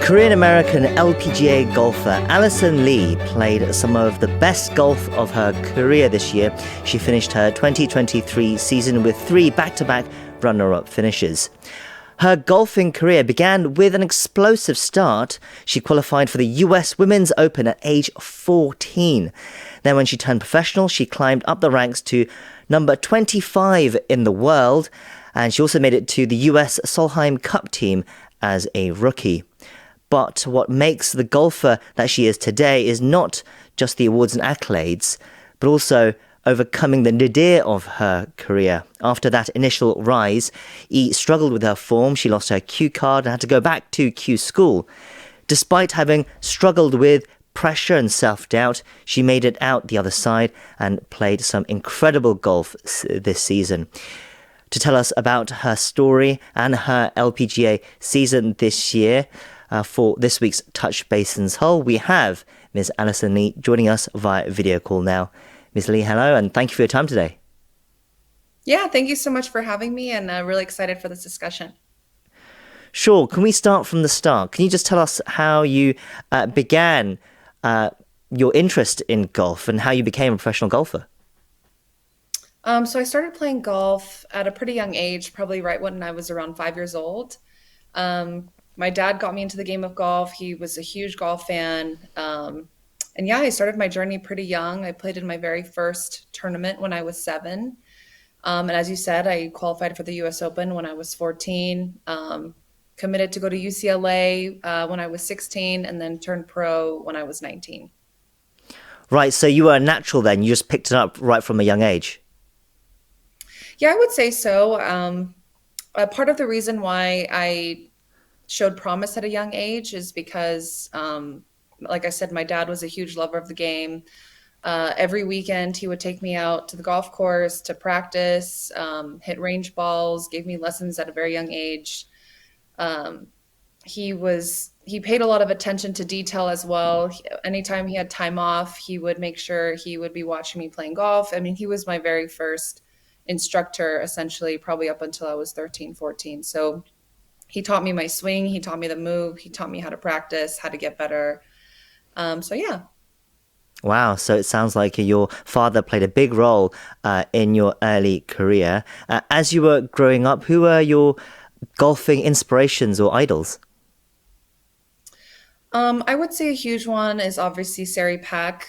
Korean-American LPGA golfer Alison Lee played some of the best golf of her career this year. She finished her 2023 season with 3 back-to-back runner-up finishes. Her golfing career began with an explosive start. She qualified for the US Women's Open at age 14. Then when she turned professional, she climbed up the ranks to number 25 in the world, and she also made it to the US Solheim Cup team as a rookie. But what makes the golfer that she is today is not just the awards and accolades, but also overcoming the nadir of her career. After that initial rise, Yi struggled with her form. She lost her Q card and had to go back to Q school. Despite having struggled with pressure and self-doubt, she made it out the other side and played some incredible golf this season. To tell us about her story and her LPGA season this year, for this week's Touch Basin's Hole, we have Ms. Alison Lee joining us via video call now. Ms. Lee, hello, and thank you for your time today. Yeah, thank you so much for having me, and really excited for this discussion. Sure. Can we start from the start? Can you just tell us how you began your interest in golf and how you became a professional golfer? So I started playing golf at a pretty young age, probably right when I was around 5 years old. My dad got me into the game of golf. He was a huge golf fan. And yeah, I started my journey pretty young. I played in my very first tournament when I was 7. And as you said, I qualified for the US Open when I was 14, committed to go to UCLA when I was 16, and then turned pro when I was 19. Right, so you were a natural then. You just picked it up right from a young age. Yeah, I would say so. Part of the reason why I showed promise at a young age is because, like I said, my dad was a huge lover of the game. Every weekend, he would take me out to the golf course to practice, hit range balls, gave me lessons at a very young age. He paid a lot of attention to detail as well. Anytime he had time off, he would make sure he would be watching me playing golf. I mean, he was my very first instructor, essentially, probably up until I was 13, 14. So he taught me my swing, he taught me the move, he taught me how to practice, how to get better. So yeah. Wow, so it sounds like your father played a big role in your early career. As you were growing up, who were your golfing inspirations or idols? I would say a huge one is obviously Sari Pak.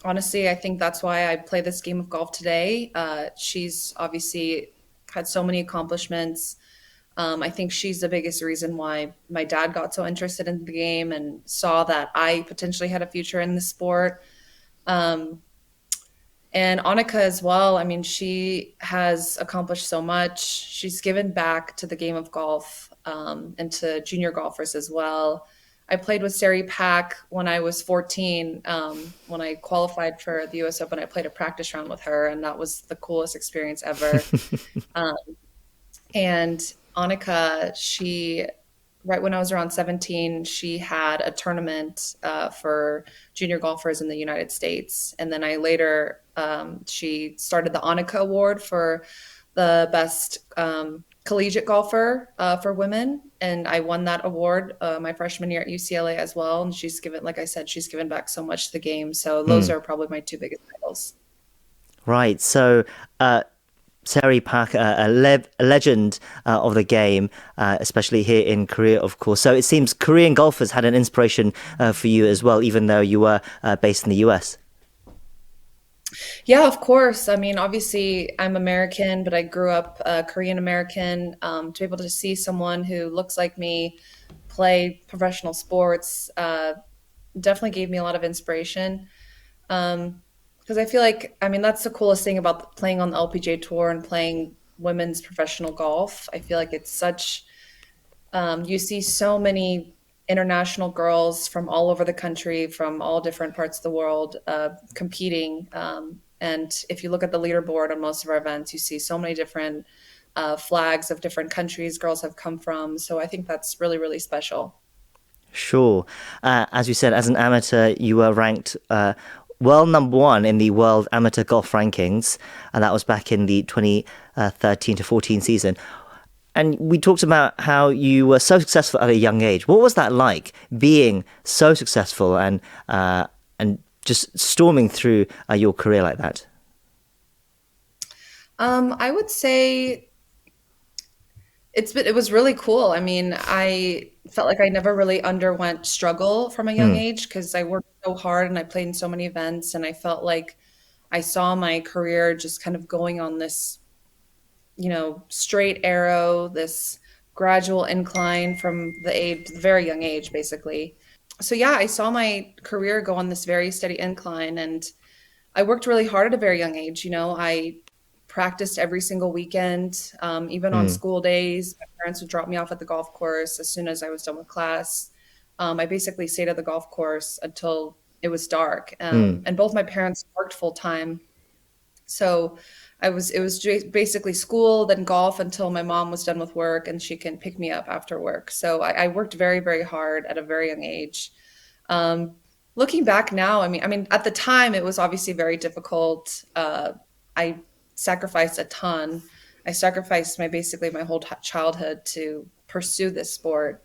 Honestly, I think that's why I play this game of golf today. She's obviously had so many accomplishments. I think she's the biggest reason why my dad got so interested in the game and saw that I potentially had a future in the sport. And Annika as well. I mean, she has accomplished so much. She's given back to the game of golf, and to junior golfers as well. I played with Sari Pak when I was 14. When I qualified for the US Open, I played a practice round with her, and that was the coolest experience ever. Um, and Annika, right when I was around 17, she had a tournament for junior golfers in the United States. And then she started the Annika Award for the best collegiate golfer for women. And I won that award my freshman year at UCLA as well. And like I said, she's given back so much to the game. So those are probably my 2 biggest titles. Right, so Sari Pak, a legend of the game, especially here in Korea, of course. So it seems Korean golfers had an inspiration for you as well, even though you were based in the US. Yeah, of course. I mean, obviously, I'm American, but I grew up Korean American. To be able to see someone who looks like me play professional sports definitely gave me a lot of inspiration. Because I feel like, I mean, that's the coolest thing about playing on the LPGA tour and playing women's professional golf. I feel like it's you see so many international girls from all over the country, from all different parts of the world competing. And if you look at the leaderboard on most of our events, you see so many different flags of different countries girls have come from. So I think that's really, really special. Sure. As you said, as an amateur, you were ranked world number 1 in the World Amateur Golf Rankings, and that was back in the 2013 to 14 season. And we talked about how you were so successful at a young age. What was that like, being so successful and just storming through your career like that? I would say it was really cool. I mean, I felt like I never really underwent struggle from a young Mm, age because I worked so hard and I played in so many events, and I felt like I saw my career just kind of going on this, straight arrow, this gradual incline from the very young age, basically. So yeah, I saw my career go on this very steady incline, and I worked really hard at a very young age. I practiced every single weekend, even on mm, school days. My parents would drop me off at the golf course as soon as I was done with class. I basically stayed at the golf course until it was dark. mm. And both my parents worked full time. So it was basically school, then golf until my mom was done with work and she can pick me up after work. So I worked very, very hard at a very young age. Um, Looking back now, I mean, at the time it was obviously very difficult. I sacrificed a ton. I sacrificed basically my whole childhood to pursue this sport.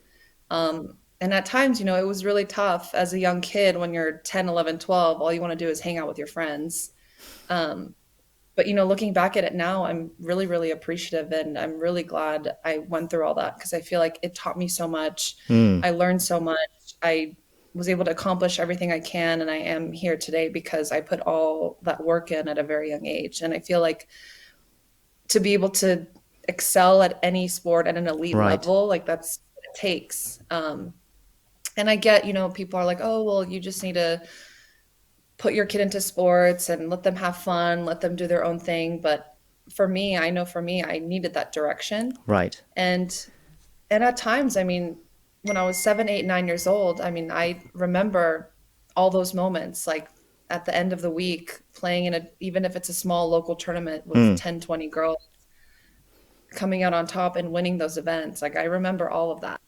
And at times, it was really tough as a young kid when you're 10, 11, 12. All you want to do is hang out with your friends. Um, but looking back at it now, I'm really, really appreciative, and I'm really glad I went through all that because I feel like it taught me so much. Mm. I learned so much. I was able to accomplish everything I can, and I am here today because I put all that work in at a very young age. And I feel like to be able to excel at any sport at an elite Right. level, like that's what it takes. And I get, people are like, oh, well, you just need to put your kid into sports and let them have fun, let them do their own thing. But for me, I know for me, I needed that direction. Right. And and at times, I mean, when I was 7, 8, 9 years old, I mean, I remember all those moments, like at the end of the week, playing in even if it's a small local tournament with Mm. 10, 20 girls, coming out on top and winning those events. Like I remember all of that.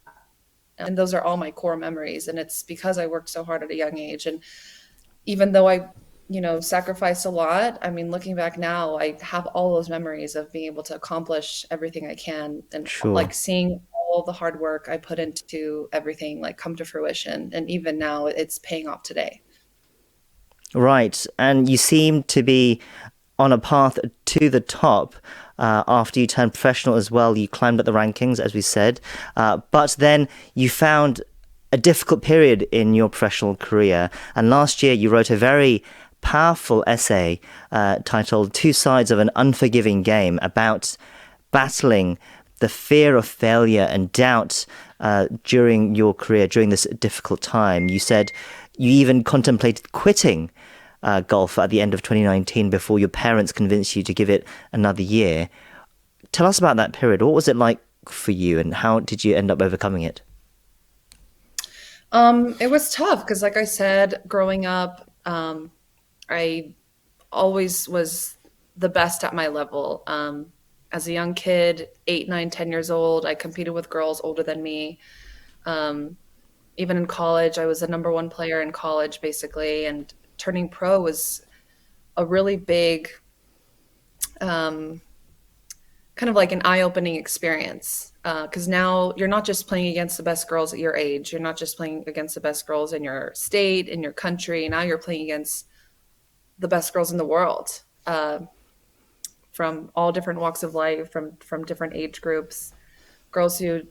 And those are all my core memories. And it's because I worked so hard at a young age. And even though I, sacrificed a lot, I mean, looking back now, I have all those memories of being able to accomplish everything I can and Sure. like seeing all the hard work I put into everything like come to fruition. And even now it's paying off today. Right. And you seem to be on a path to the top after you turned professional as well. You climbed up the rankings, as we said. But then you found a difficult period in your professional career. And last year you wrote a very powerful essay titled Two Sides of an Unforgiving Game about battling the fear of failure and doubt during your career, during this difficult time. You said you even contemplated quitting golf at the end of 2019 before your parents convinced you to give it another year. Tell us about that period. What was it like for you, and how did you end up overcoming it? It was tough because, like I said, growing up, I always was the best at my level. As a young kid, 8, 9, 10 years old, I competed with girls older than me. Um, Even in college, I was a number one player in college, basically. And turning pro was a really big, um, kind of like an eye-opening experience. Because now you're not just playing against the best girls at your age. You're not just playing against the best girls in your state, in your country. Now you're playing against the best girls in the world, from all different walks of life, from different age groups. Girls who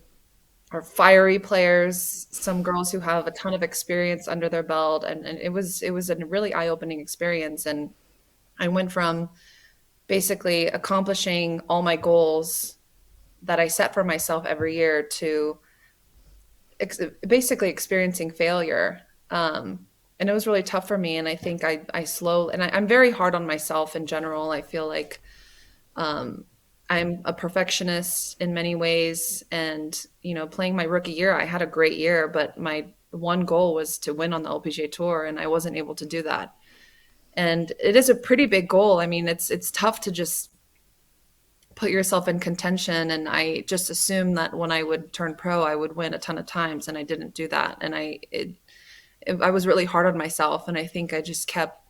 are fiery players, some girls who have a ton of experience under their belt, and it was a really eye-opening experience. And I went from basically accomplishing all my goals that I set for myself every year to basically experiencing failure. And it was really tough for me. And I think I slow, and I'm very hard on myself in general. I feel like um, I'm a perfectionist in many ways. And, playing my rookie year, I had a great year, but my one goal was to win on the LPGA tour, and I wasn't able to do that. And it is a pretty big goal. I mean, it's tough to just put yourself in contention. And I just assumed that when I would turn pro, I would win a ton of times, and I didn't do that. And I was really hard on myself, and I think I just kept,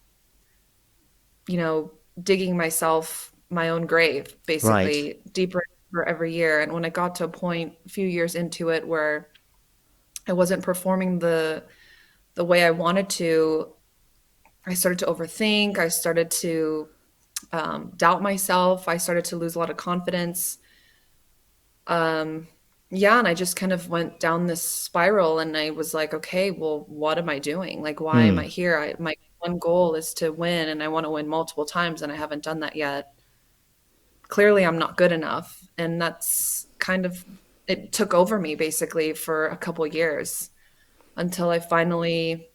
you know, digging myself my own grave, Right. basically deeper into for every year. And when I got to a point a few years into it where I wasn't performing the way I wanted to, I started to overthink. I started to doubt myself. I started to lose a lot of confidence. Um, yeah, and I just kind of went down this spiral, and I was like, okay, well, what am I doing? Like, why am I Hmm. here? My one goal is to win, and I want to win multiple times, and I haven't done that yet. Clearly, I'm not good enough, and that's kind of it took over me basically for a couple years until I finally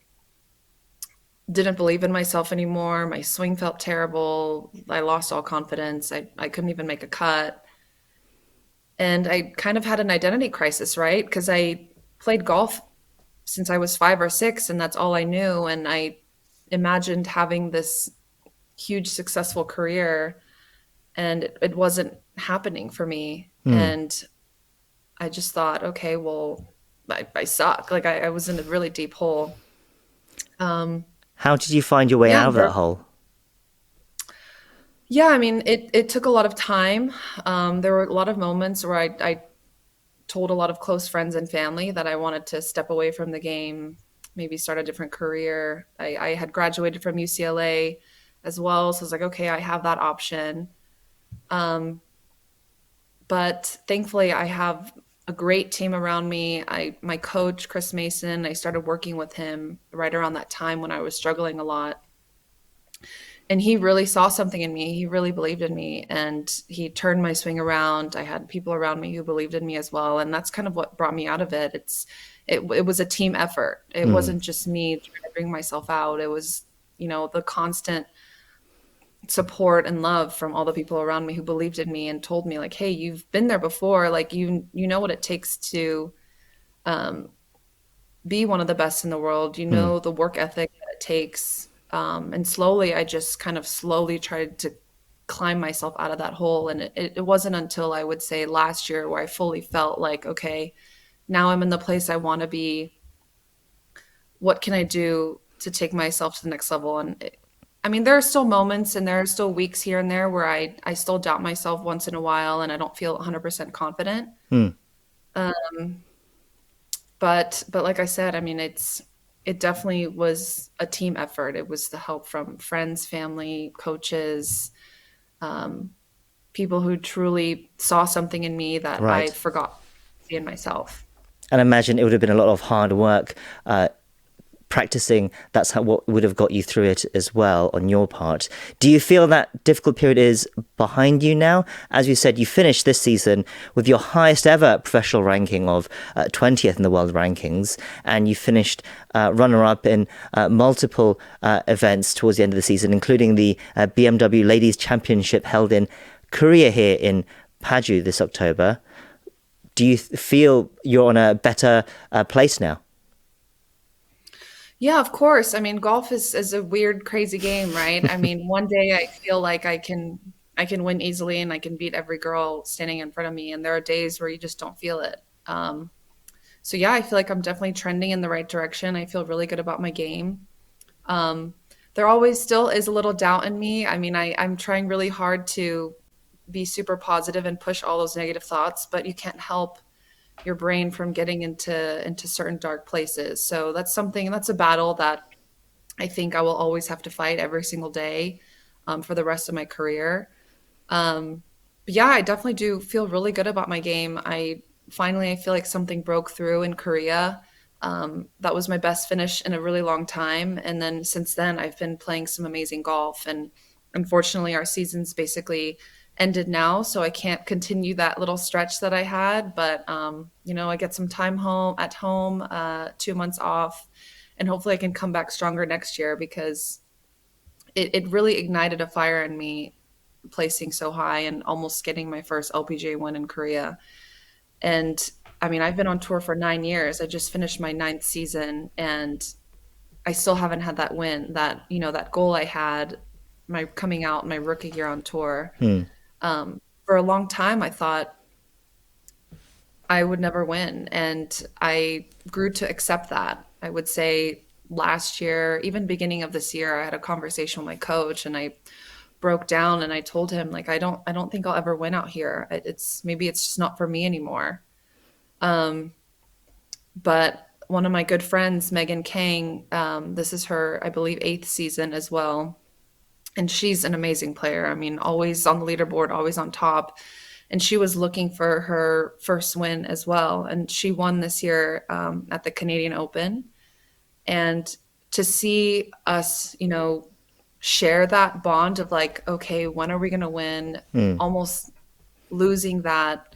didn't believe in myself anymore. My swing felt terrible. I lost all confidence. I couldn't even make a cut. And I kind of had an identity crisis, right? Because I played golf since I was 5 or 6, and that's all I knew. And I imagined having this huge successful career, and it wasn't happening for me. Hmm. And I just thought, okay, well, I suck. Like I was in a really deep hole. Um, How did you find your way yeah, out of that hole? yeah. I mean, it took a lot of time. There were a lot of moments where I told a lot of close friends and family that I wanted to step away from the game, maybe start a different career. I had graduated from UCLA as well, so I was like, okay, I have that option. Um, but thankfully, I have a great team around me. My coach, Chris Mason, I started working with him right around that time when I was struggling a lot. And he really saw something in me. He really believed in me, and he turned my swing around. I had people around me who believed in me as well, and that's kind of what brought me out of it. It was a team effort. It Hmm. wasn't just me trying to bring myself out. It was, the constant support and love from all the people around me who believed in me and told me like, "Hey, you've been there before. Like you know what it takes to um, be one of the best in the world. You Hmm. know the work ethic that it takes." And slowly, I just kind of slowly tried to climb myself out of that hole. And it wasn't until I would say last year where I fully felt like, okay, now I'm in the place I want to be. What can I do to take myself to the next level? And I mean, there are still moments and there are still weeks here and there where I still doubt myself once in a while and I don't feel 100% confident. Hmm. Um, but like I said, I mean, it definitely was a team effort. It was the help from friends, family, coaches, um, people who truly saw something in me that I Right. forgot to see in myself. And I imagine it would have been a lot of hard work practicing. That's how what would have got you through it as well on your part. Do you feel that difficult period is behind you now? As you said, you finished this season with your highest ever professional ranking of 20th in the world rankings, and you finished runner-up in multiple events towards the end of the season, including the BMW Ladies Championship held in Korea here in Paju this October. Do you feel you're on a better place now? Yeah, of course. I mean, golf is a weird, crazy game, right? I mean, one day I feel like I can win easily and I can beat every girl standing in front of me, and there are days where you just don't feel it. So yeah, I feel like I'm definitely trending in the right direction. I feel really good about my game. Um, there always still is a little doubt in me. I mean, I'm trying really hard to be super positive and push all those negative thoughts, but you can't help your brain from getting into certain dark places. So that's a battle that I think I will always have to fight every single day for the rest of my career. But yeah, I definitely do feel really good about my game. I feel like something broke through in Korea. That was my best finish in a really long time. And then since then, I've been playing some amazing golf. And unfortunately, our season's basically ended now, so I can't continue that little stretch that I had. But I get some time home, 2 months off, and hopefully I can come back stronger next year because it really ignited a fire in me placing so high and almost getting my first LPGA win in Korea. And I mean, I've been on tour for 9 years. I just finished my ninth season and I still haven't had that win, that goal I had my coming out my rookie year on tour. Hmm. For a long time, I thought I would never win. And I grew to accept that. I would say last year, even beginning of this year, I had a conversation with my coach and I broke down and I told him like I don't think I'll ever win out here. Maybe it's just not for me anymore. But one of my good friends, Megan Kang, this is her, I believe, eighth season as well. And she's an amazing player. I mean, always on the leaderboard, always on top. And she was looking for her first win as well. And she won this year at the Canadian Open. And to see us, share that bond of like, okay, when are we going to win? Almost losing that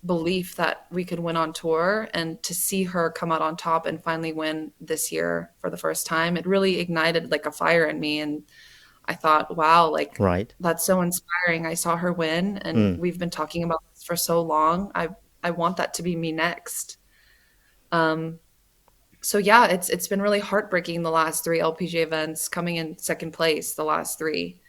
belief that we could win on tour, and to see her come out on top and finally win this year for the first time, it really ignited like a fire in me. And I thought, wow, like Right. that's so inspiring. I saw her win, and we've been talking about this for so long. I want that to be me next. So yeah, it's been really heartbreaking the last three LPGA events, coming in second place the last three.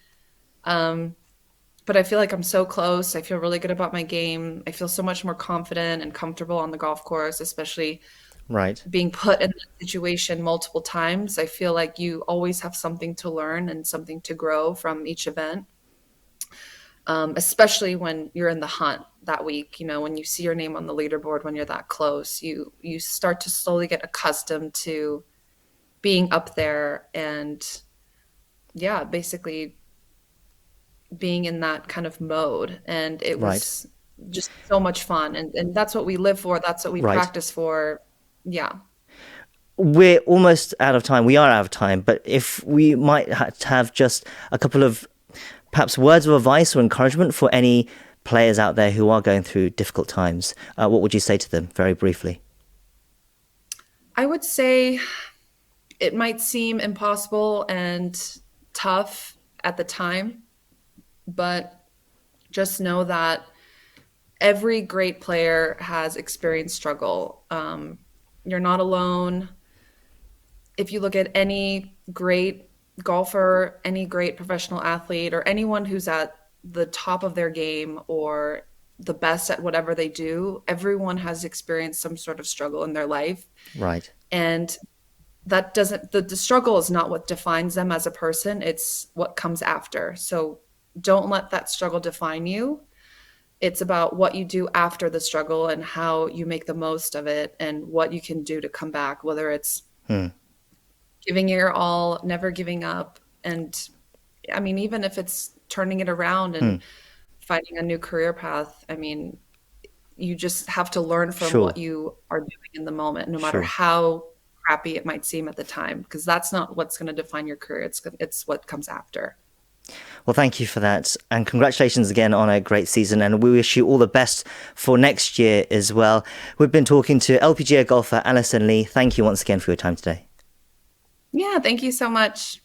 But I feel like I'm so close. I feel really good about my game. I feel so much more confident and comfortable on the golf course, especially Right. being put in that situation multiple times. I feel like you always have something to learn and something to grow from each event, especially when you're in the hunt that week. When you see your name on the leaderboard, when you're that close, you start to slowly get accustomed to being up there and, yeah, basically being in that kind of mode. And it Right. was just so much fun. And that's what we live for. That's what we Right. practice for. Yeah. We're almost out of time. We are out of time, but if we might have just a couple of perhaps words of advice or encouragement for any players out there who are going through difficult times, what would you say to them very briefly? I would say it might seem impossible and tough at the time, but just know that every great player has experienced struggle. You're not alone. If you look at any great golfer, any great professional athlete, or anyone who's at the top of their game or the best at whatever they do, everyone has experienced some sort of struggle in their life. Right. And that doesn't, the struggle is not what defines them as a person, it's what comes after. So don't let that struggle define you. It's about what you do after the struggle and how you make the most of it and what you can do to come back, whether it's giving your all, never giving up. And I mean, even if it's turning it around and finding a new career path, I mean, you just have to learn from Sure. what you are doing in the moment, no matter Sure. how crappy it might seem at the time, because that's not what's going to define your career. It's what comes after. Well, thank you for that. And congratulations again on a great season. And we wish you all the best for next year as well. We've been talking to LPGA golfer Alison Lee. Thank you once again for your time today. Yeah, thank you so much.